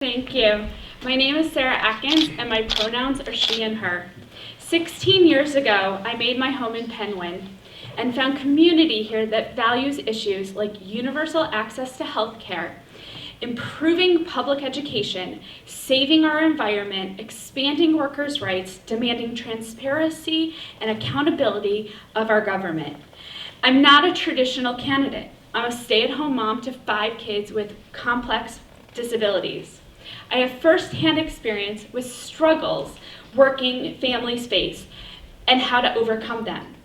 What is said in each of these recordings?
Thank you. My name is Sara Atkins, and my pronouns are she and her. 16 years ago, I made my home in Penwyn and found community here that values issues like universal access to health care, improving public education, saving our environment, expanding workers' rights, demanding transparency and accountability of our government. I'm not a traditional candidate. I'm a stay-at-home mom to 5 kids with complex disabilities. I have firsthand experience with struggles working families face and how to overcome them.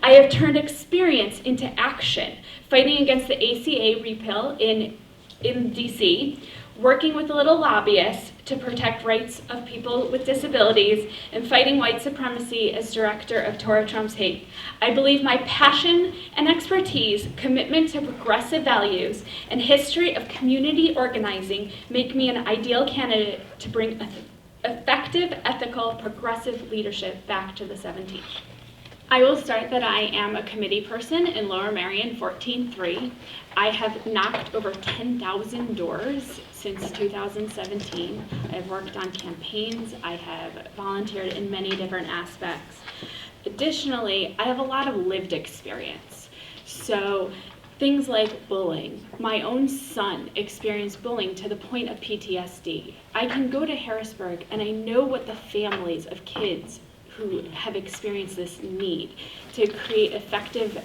I have turned experience into action, fighting against the ACA repeal in DC, working with little lobbyists to protect rights of people with disabilities, and fighting white supremacy as director of Torah Trump's Hate. I believe my passion and expertise, commitment to progressive values, and history of community organizing make me an ideal candidate to bring effective, ethical, progressive leadership back to the 17th. I will start that I am a committee person in Lower Merion 14-3. I have knocked over 10,000 doors since 2017. I've worked on campaigns. I have volunteered in many different aspects. Additionally, I have a lot of lived experience. So things like bullying. My own son experienced bullying to the point of PTSD. I can go to Harrisburg and I know what the families of kids who have experienced this need to create effective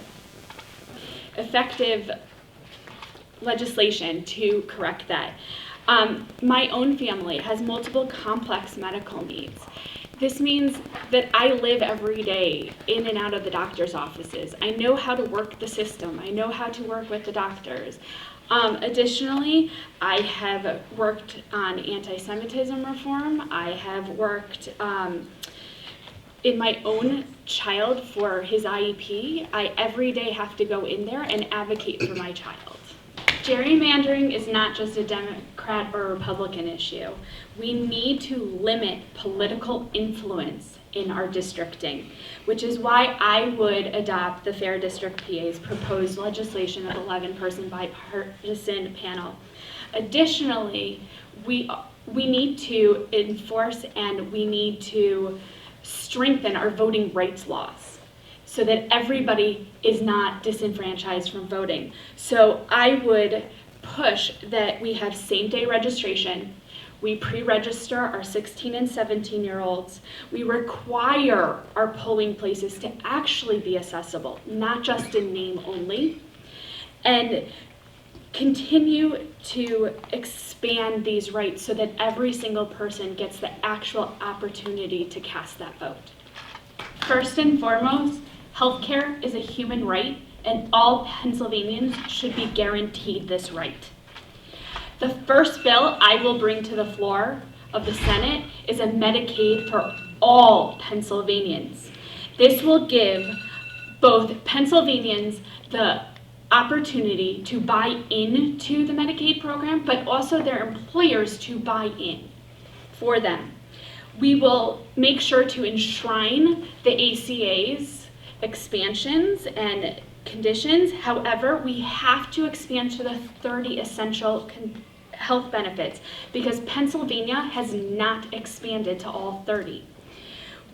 legislation to correct that. My own family has multiple complex medical needs. This means that I live every day in and out of the doctor's offices. I know how to work the system. I know how to work with the doctors. Additionally, I have worked on anti-Semitism reform. I have worked in my own child for his IEP. I every day have to go in there and advocate for my child. Gerrymandering is not just a Democrat or Republican issue. We need to limit political influence in our districting, which is why I would adopt the Fair District PA's proposed legislation of 11-person bipartisan panel. Additionally, we need to enforce and we need to strengthen our voting rights laws so that everybody is not disenfranchised from voting. So I would push that we have same-day registration. We pre-register our 16 and 17-year-olds. We require our polling places to actually be accessible, not just in name only. And continue to expand these rights so that every single person gets the actual opportunity to cast that vote. First and foremost, healthcare is a human right, and all Pennsylvanians should be guaranteed this right. The first bill I will bring to the floor of the Senate is a Medicaid for all Pennsylvanians. This will give both Pennsylvanians the opportunity to buy into the Medicaid program, but also their employers to buy in for them. We will make sure to enshrine the ACA's expansions and conditions. However, we have to expand to the 30 essential health benefits because Pennsylvania has not expanded to all 30.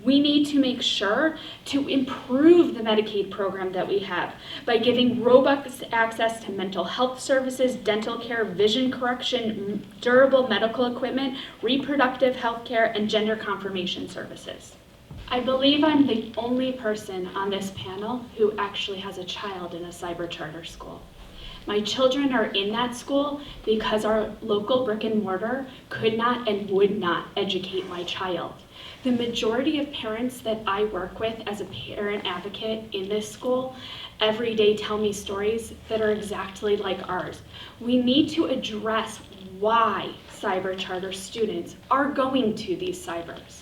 We need to make sure to improve the Medicaid program that we have by giving robust access to mental health services, dental care, vision correction, durable medical equipment, reproductive health care, and gender confirmation services. I believe I'm the only person on this panel who actually has a child in a cyber charter school. My children are in that school because our local brick and mortar could not and would not educate my child. The majority of parents that I work with as a parent advocate in this school every day tell me stories that are exactly like ours. We need to address why cyber charter students are going to these cybers.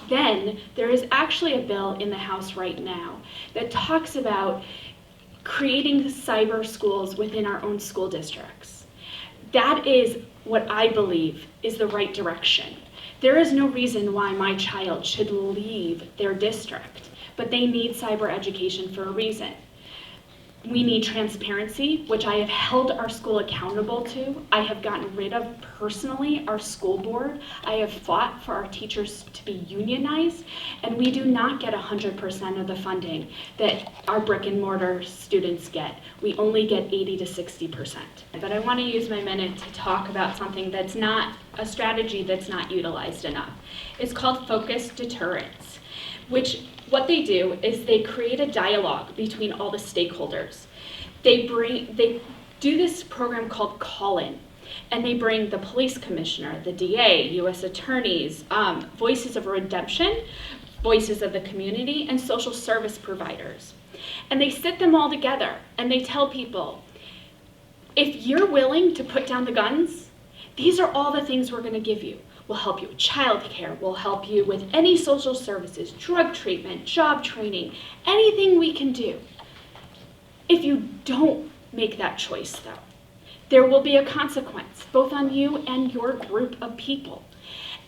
Then there is actually a bill in the House right now that talks about creating cyber schools within our own school districts. That is what I believe is the right direction. There is no reason why my child should leave their district, but they need cyber education for a reason. We need transparency, which I have held our school accountable to. I have gotten rid of personally our school board. I have fought for our teachers to be unionized, and we do not get 100% of the funding that our brick and mortar students get. We only get 80 to 60%. But I want to use my minute to talk about something that's not a strategy that's not utilized enough. It's called focused deterrence, which what they do is they create a dialogue between all the stakeholders. They do this program called Call-In, and they bring the police commissioner, the DA, U.S. attorneys, voices of redemption, voices of the community, and social service providers. And they sit them all together, and they tell people, if you're willing to put down the guns, these are all the things we're going to give you. We'll help you with childcare, we'll help you with any social services, drug treatment, job training, anything we can do. If you don't make that choice, though, there will be a consequence, both on you and your group of people.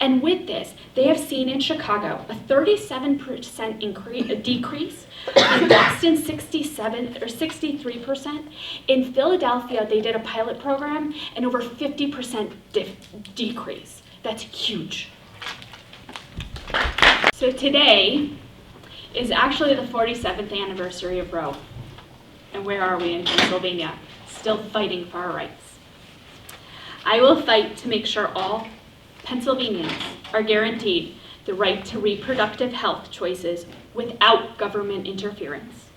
And with this, they have seen in Chicago a 37% decrease, in Boston 67 or 63%. In Philadelphia, they did a pilot program and over 50% decrease. That's huge. So today is actually the 47th anniversary of Roe. And where are we in Pennsylvania? Still fighting for our rights. I will fight to make sure all Pennsylvanians are guaranteed the right to reproductive health choices without government interference.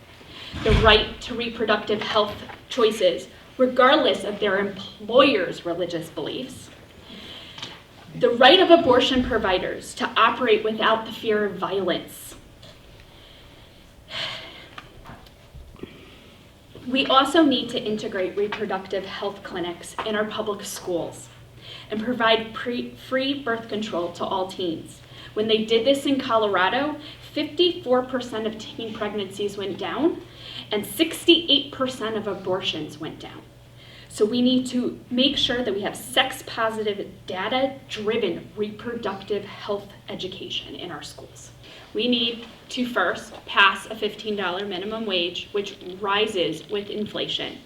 The right to reproductive health choices regardless of their employer's religious beliefs. The right of abortion providers to operate without the fear of violence. We also need to integrate reproductive health clinics in our public schools and provide free birth control to all teens. When they did this in Colorado, 54% of teen pregnancies went down and 68% of abortions went down. So we need to make sure that we have sex-positive, data-driven reproductive health education in our schools. We need to first pass a $15 minimum wage, which rises with inflation.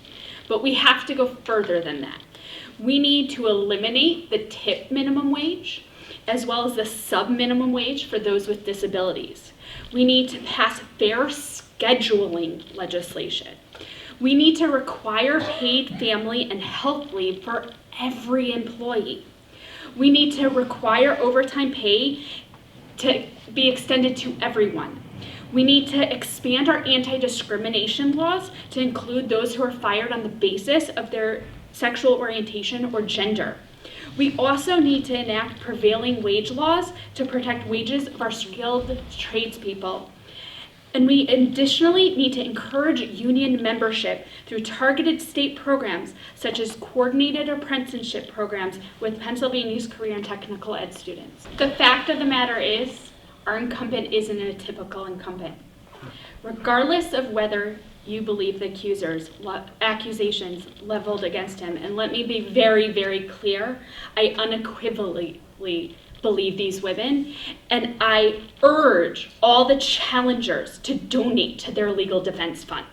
But we have to go further than that. We need to eliminate the tip minimum wage, as well as the sub-minimum wage for those with disabilities. We need to pass fair scheduling legislation. We need to require paid family and health leave for every employee. We need to require overtime pay to be extended to everyone. We need to expand our anti-discrimination laws to include those who are fired on the basis of their sexual orientation or gender. We also need to enact prevailing wage laws to protect wages of our skilled tradespeople. And we additionally need to encourage union membership through targeted state programs, such as coordinated apprenticeship programs with Pennsylvania's career and technical ed students. The fact of the matter is, our incumbent isn't a typical incumbent. Regardless of whether you believe the accusations leveled against him, and let me be very, very clear, I unequivocally believe these women, and I urge all the challengers to donate to their legal defense fund.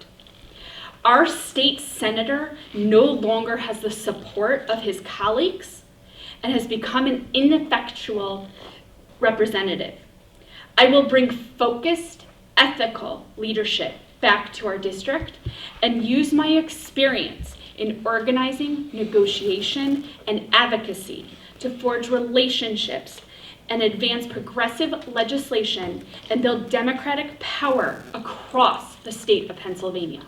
Our state senator no longer has the support of his colleagues and has become an ineffectual representative. I will bring focused, ethical leadership back to our district and use my experience in organizing, negotiation, and advocacy to forge relationships and advance progressive legislation and build democratic power across the state of Pennsylvania.